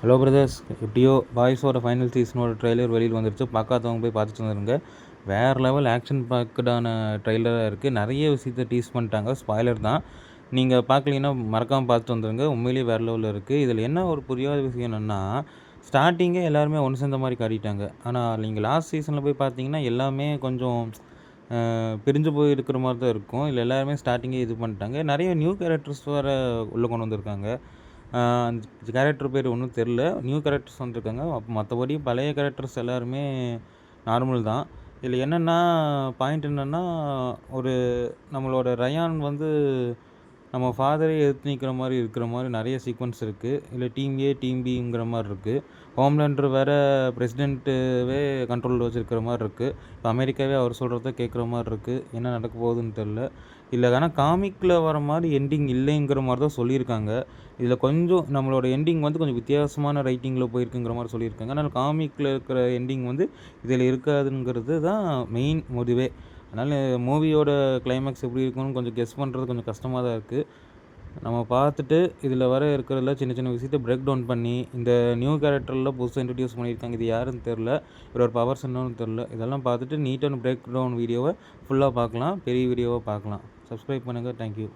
Hello brothers, எப்படியோ பாய்ஸோட final சீசனோட trailer வெளியில் வந்துருச்சு. பார்க்காதவங்க போய் பார்த்துட்டு வந்துருங்க. வேறு லெவல் ஆக்ஷன் பேக்கடான ட்ரெய்லராக இருக்குது. நிறைய விஷயத்தை டீஸ் பண்ணிட்டாங்க. ஸ்பாய்லர் தான், நீங்கள் பார்க்கலீங்கன்னா மறக்காமல் பார்த்துட்டு வந்துருங்க. உண்மையிலேயே வேறு லெவலில் இருக்குது. இதில் என்ன ஒரு புரியாத விஷயம் என்னென்னா, ஸ்டார்டிங்கே எல்லாருமே ஒன்று சேர்ந்த மாதிரி காட்டிட்டாங்க. ஆனால் நீங்கள் லாஸ்ட் சீசனில் போய் பார்த்தீங்கன்னா எல்லாமே கொஞ்சம் பிரிஞ்சு போய் இருக்கிற மாதிரி தான் இருக்கும். இல்லை எல்லாருமே ஸ்டார்டிங்கே இது பண்ணிட்டாங்க. நிறைய நியூ கேரக்டர்ஸ் வேறு உள்ளே கொண்டு வந்திருக்காங்க. அந்த கேரக்டர் பேர் ஒன்றும் தெரில. நியூ கேரக்டர்ஸ் வந்திருக்காங்க. மற்றபடி பழைய கேரக்டர்ஸ் எல்லாருமே நார்மல் தான். இதில் என்னென்னா பாயிண்ட் என்னென்னா, ஒரு நம்மளோட ரயான் வந்து நம்ம ஃபாதரே எதிர்த்து நிற்கிற மாதிரி இருக்கிற மாதிரி நிறைய சீக்வன்ஸ் இருக்குது. இல்லை டீம் ஏ டீம் பிங்கிற மாதிரி இருக்குது. ஹோம்லேண்டர் வேறு பிரசிடென்ட்டுவே கண்ட்ரோலில் வச்சுருக்கிற மாதிரி இருக்குது. இப்போ அமெரிக்காவே அவர் சொல்கிறத கேட்குற மாதிரி இருக்குது. என்ன நடக்க போகுதுன்னு தெரில. இல்லை, ஆனால் காமிக்கில் வர மாதிரி எண்டிங் இல்லைங்கிற மாதிரி தான் சொல்லியிருக்காங்க. இதில் கொஞ்சம் நம்மளோட எண்டிங் வந்து கொஞ்சம் வித்தியாசமான ரைட்டிங்கில் போயிருக்குங்கிற மாதிரி சொல்லியிருக்காங்க. அதனால் காமிக்கில் இருக்கிற எண்டிங் வந்து இதில் இருக்காதுங்கிறது தான் மெயின் முடிவே. அதனால் மூவியோட கிளைமேக்ஸ் எப்படி இருக்குன்னு கொஞ்சம் கெஸ் பண்ணுறது கொஞ்சம் கஷ்டமாக தான் இருக்குது. நம்ம பார்த்துட்டு இதில் வர இருக்கிறதுல சின்ன சின்ன விஷயத்தை பிரேக் டவுன் பண்ணி, இந்த நியூ கேரக்டரில் புதுசாக இன்ட்ரடியூஸ் பண்ணியிருக்காங்க. இது யாருன்னு தெரில, இவரோட பவர்ஸ் என்னன்னு தெரில. இதெல்லாம் பார்த்துட்டு நீட்டான பிரேக் டவுன் வீடியோவை ஃபுல்லாக பார்க்கலாம். பெரிய வீடியோவாக பார்க்கலாம். சப்ஸ்கிரைப் பண்ணுங்கள். தேங்க்யூ.